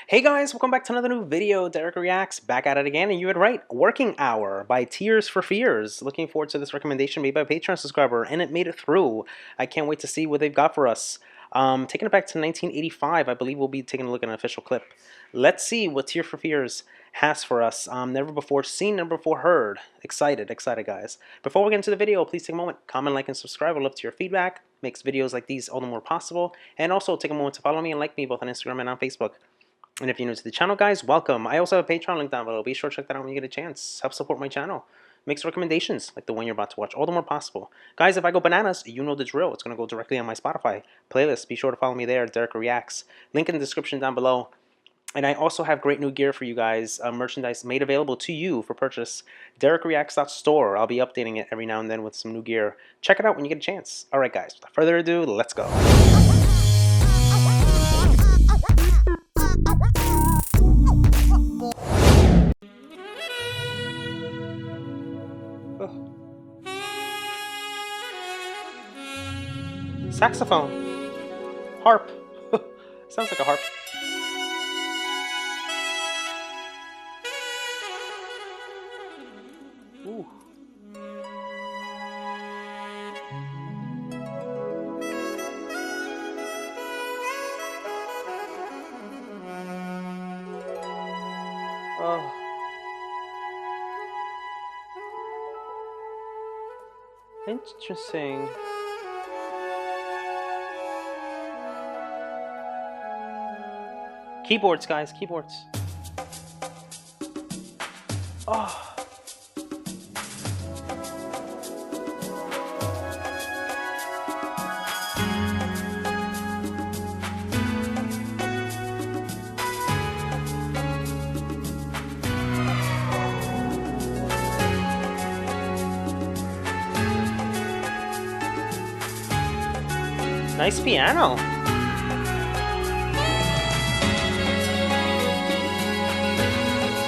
Hey guys, welcome back to another new video. Derek Reacts, back at it again, and you had right, Working Hour by Tears for Fears. Looking forward to this recommendation made by a Patreon subscriber, and it made it through. I can't wait to see what they've got for us. Taking it back to 1985, I believe we'll be taking a look at an official clip. Let's see what Tears for Fears has for us. Never before seen, never before heard. Excited, guys. Before we get into the video, please take a moment, comment, like, and subscribe. I'd love to hear your feedback. Makes videos like these all the more possible. And also take a moment to follow me and like me both on Instagram and on Facebook. And if you're new to the channel, guys, welcome. I also have a Patreon link down below. Be sure to check that out when you get a chance. Help support my channel. Makes recommendations like the one you're about to watch all the more possible. Guys, if I go bananas, you know the drill. It's going to go directly on my Spotify playlist. Be sure to follow me there, Derek Reacts. Link in the description down below. And I also have great new gear for you guys, merchandise made available to you for purchase. DerekReacts.store. I'll be updating it every now and then with some new gear. Check it out when you get a chance. All right, guys, without further ado, let's go. Saxophone. Harp. Sounds like a harp. Ooh. Oh. Interesting. Keyboards, guys, keyboards. Oh. Nice piano.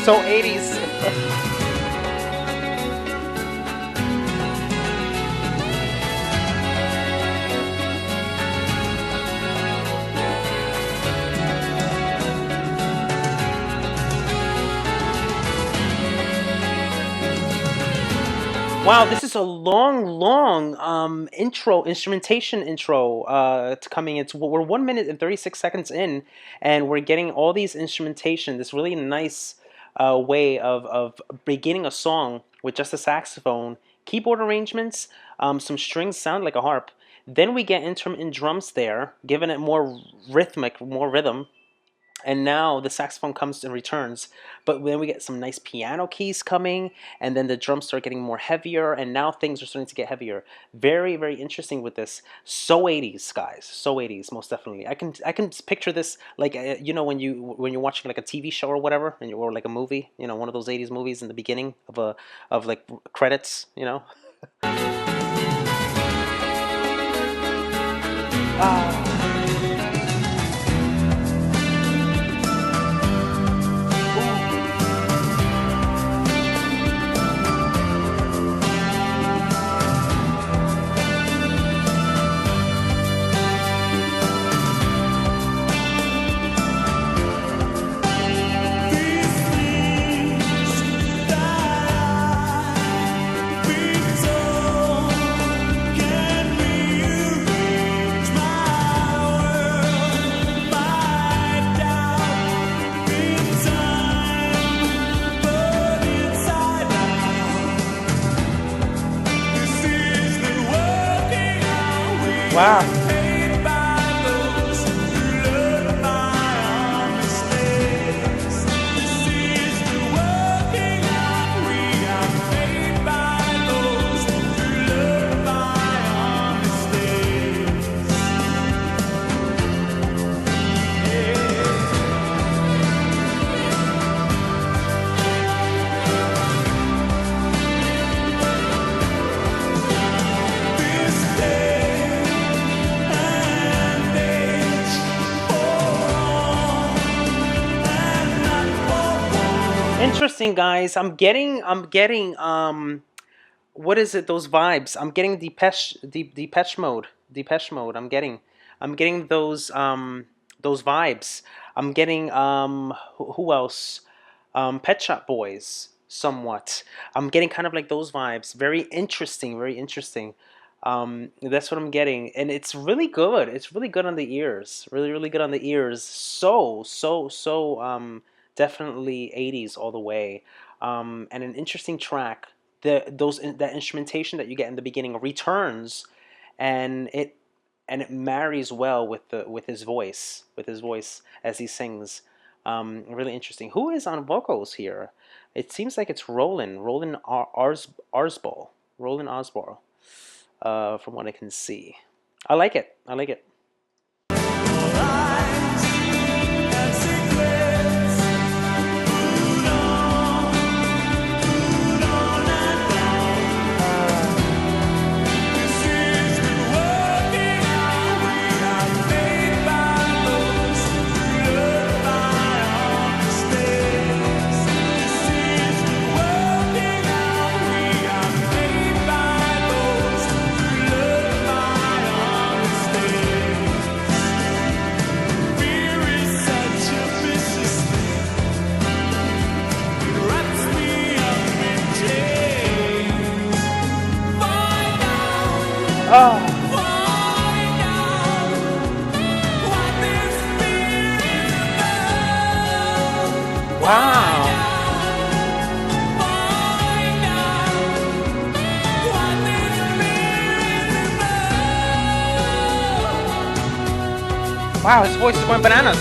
So 80s. Wow, this is a long instrumentation intro to coming. We're 1 minute and 36 seconds in, and we're getting all these instrumentation. This really nice way of beginning a song with just a saxophone, keyboard arrangements, some strings sound like a harp. Then we get intermittent drums there, giving it more rhythmic, more rhythm. And now the saxophone comes and returns, but then we get some nice piano keys coming, and then the drums start getting more heavier, and now things are starting to get heavier. Very, very interesting with this. So 80s, guys. So 80s, most definitely. I can picture this like you know, when you're watching like a TV show or whatever, or like a movie, you know, one of those 80s movies in the beginning of like credits, you know. Ah. Wow. Interesting, guys. I'm getting what is it, those vibes? I'm getting Depeche Mode. I'm getting those vibes. I'm getting who else? Pet Shop Boys, somewhat. I'm getting kind of like those vibes. Very interesting, very interesting. That's what I'm getting, and it's really good. It's really good on the ears. Really, really good on the ears. Definitely 80s all the way. And an interesting track. That instrumentation that you get in the beginning returns, and it marries well with his voice as he sings. Really interesting. Who is on vocals here? It seems like it's Roland Arsbol, Roland Osborne, from what I can see. I like it. I like it. Oh, wow. Wow, his voice is going bananas.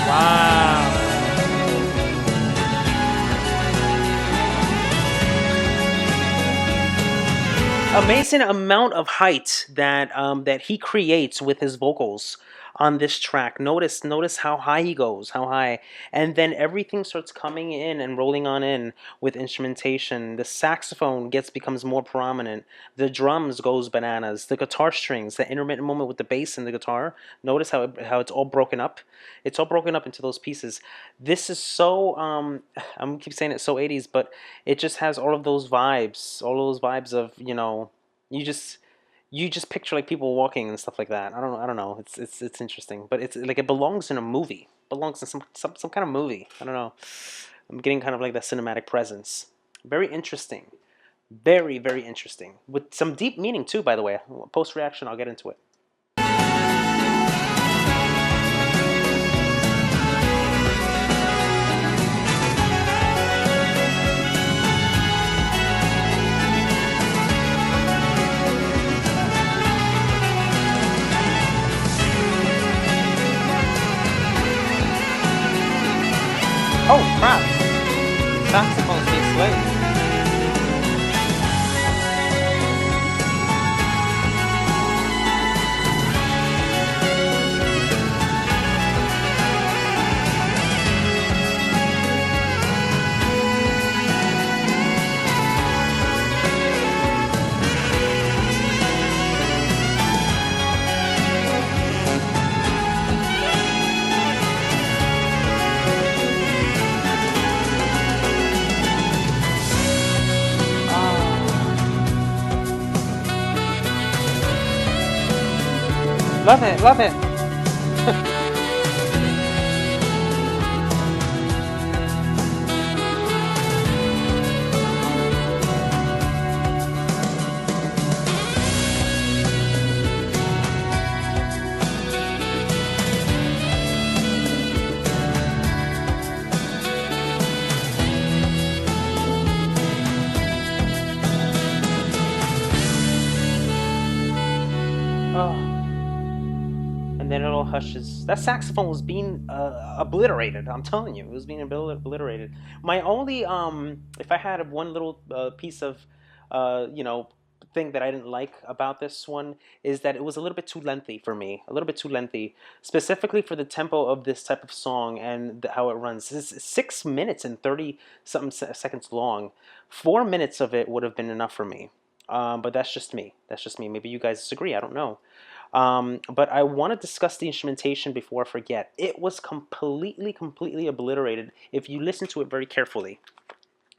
Wow. Amazing amount of height that he creates with his vocals on this track. Notice how high he goes, how high, and then everything starts coming in and rolling on in with instrumentation. The saxophone becomes more prominent. The drums goes bananas. The guitar strings, the intermittent moment with the bass and the guitar. Notice how it's all broken up. It's all broken up into those pieces. This is so I'm gonna keep saying it's so 80s, but it just has all those vibes of, you just you just picture like people walking and stuff like that. I don't know. It's interesting, but it's like it belongs in a movie. Belongs in some kind of movie. I don't know. I'm getting kind of like that cinematic presence. Very interesting. Very, very interesting. With some deep meaning too, by the way. Post reaction, I'll get into it. Oh crap! Saxophone's being slayed. Love it, love it. Oh. And then it all hushes. That saxophone was being obliterated. I'm telling you, it was being obliterated. My only, if I had one little piece of, thing that I didn't like about this one is that it was a little bit too lengthy for me. A little bit too lengthy, specifically for the tempo of this type of song and how it runs. This is 6 minutes and 30 something seconds long. 4 minutes of it would have been enough for me. But that's just me. That's just me. Maybe you guys disagree. I don't know. But I want to discuss the instrumentation before I forget. It was completely obliterated if you listen to it very carefully.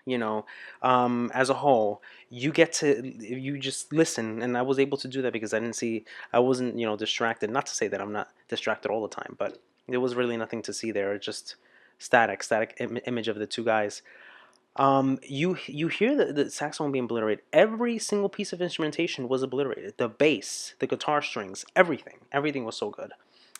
You know, as a whole, you just listen, and I was able to do that because I wasn't, distracted. Not to say that I'm not distracted all the time, but there was really nothing to see there. It's just static image of the two guys. You hear the saxophone being obliterated. Every single piece of instrumentation was obliterated. The bass, the guitar strings, everything was so good.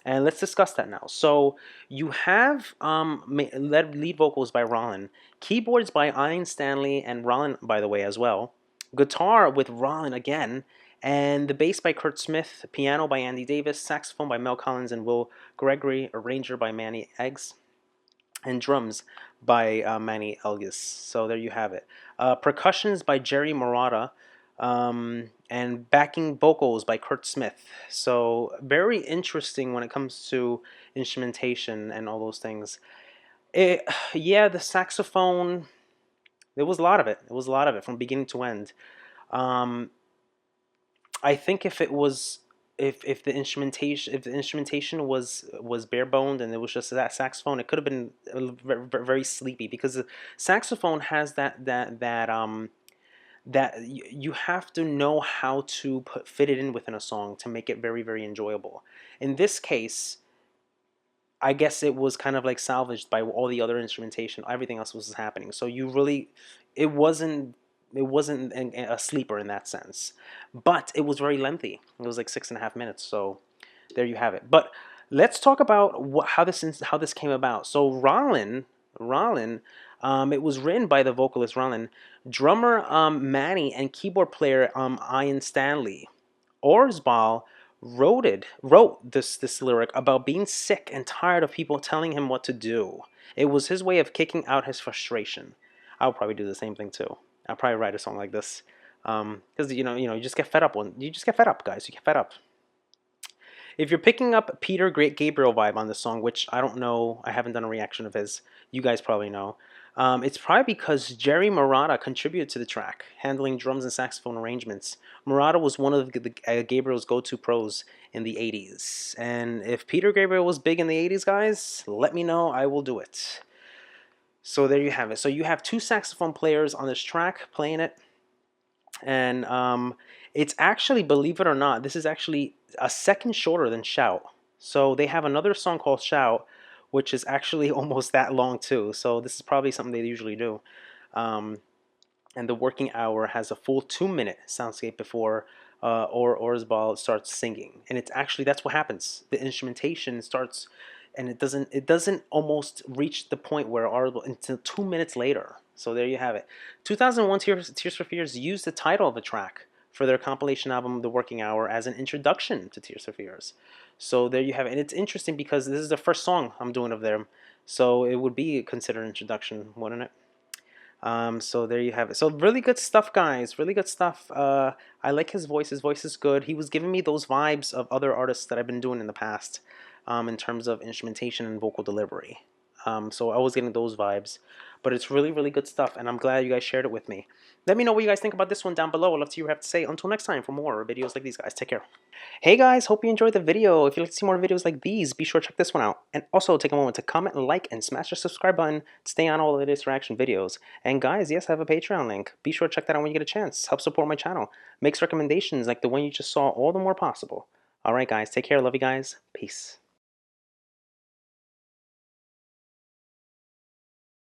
And let's discuss that now. So you have lead vocals by Rollin, keyboards by Ian Stanley and Rollin, by the way, as well. Guitar with Rollin again, and the bass by Curt Smith, piano by Andy Davis, saxophone by Mel Collins and Will Gregory, arranger by Manny Eggs, and drums by Manny Elgis. So there you have it. Percussions by Jerry Marotta, and backing vocals by Curt Smith. So very interesting when it comes to instrumentation and all those things. Yeah, the saxophone. There was a lot of it. It was a lot of it from beginning to end. Um, I think if the instrumentation was bare boned and it was just that saxophone, it could have been very sleepy because the saxophone has that you have to know how to fit it in within a song to make it very enjoyable. In this case, I guess it was kind of like salvaged by all the other instrumentation. Everything else was happening, so it wasn't a sleeper in that sense. But it was very lengthy. It was like 6.5 minutes. So there you have it. But let's talk about how this came about. So Rollin, it was written by the vocalist Rollin, drummer Manny, and keyboard player Ian Stanley. Orzabal wrote this lyric about being sick and tired of people telling him what to do. It was his way of kicking out his frustration. I'll probably do the same thing too. I'll probably write a song like this, because you just get fed up. You just get fed up, guys. You get fed up. If you're picking up Peter Gabriel vibe on this song, which I don't know, I haven't done a reaction of his. You guys probably know. It's probably because Jerry Marotta contributed to the track, handling drums and saxophone arrangements. Marotta was one of Gabriel's go-to pros in the 80s. And if Peter Gabriel was big in the 80s, guys, let me know. I will do it. So there you have it. So you have two saxophone players on this track playing it. And it's actually, believe it or not, this is actually a second shorter than Shout. So they have another song called Shout, which is actually almost that long too. So this is probably something they usually do. And the working hour has a full 2-minute soundscape before Orzabal starts singing. And it's actually, that's what happens. The instrumentation starts, and it doesn't almost reach the point where Orzabal until 2 minutes later. So there you have it. 2001 Tears for Fears used the title of the track for their compilation album The Working Hour as an introduction to Tears for Fears. So there you have it. And it's interesting because this is the first song I'm doing of them. So it would be considered an introduction, wouldn't it? So there you have it. So really good stuff, guys. Really good stuff. I like his voice. His voice is good. He was giving me those vibes of other artists that I've been doing in the past, in terms of instrumentation and vocal delivery. So I was getting those vibes. But it's really good stuff, and I'm glad you guys shared it with me. Let me know what you guys think about this one down below. I'd love to hear what you have to say. Until next time, for more videos like these, guys, take care. Hey guys, hope you enjoyed the video. If you'd like to see more videos like these, be sure to check this one out. And also take a moment to comment, like, and smash the subscribe button to stay on all the latest reaction videos. And guys, yes, I have a Patreon link. Be sure to check that out when you get a chance. Help support my channel. Makes recommendations like the one you just saw all the more possible. Alright guys, take care. Love you guys. Peace.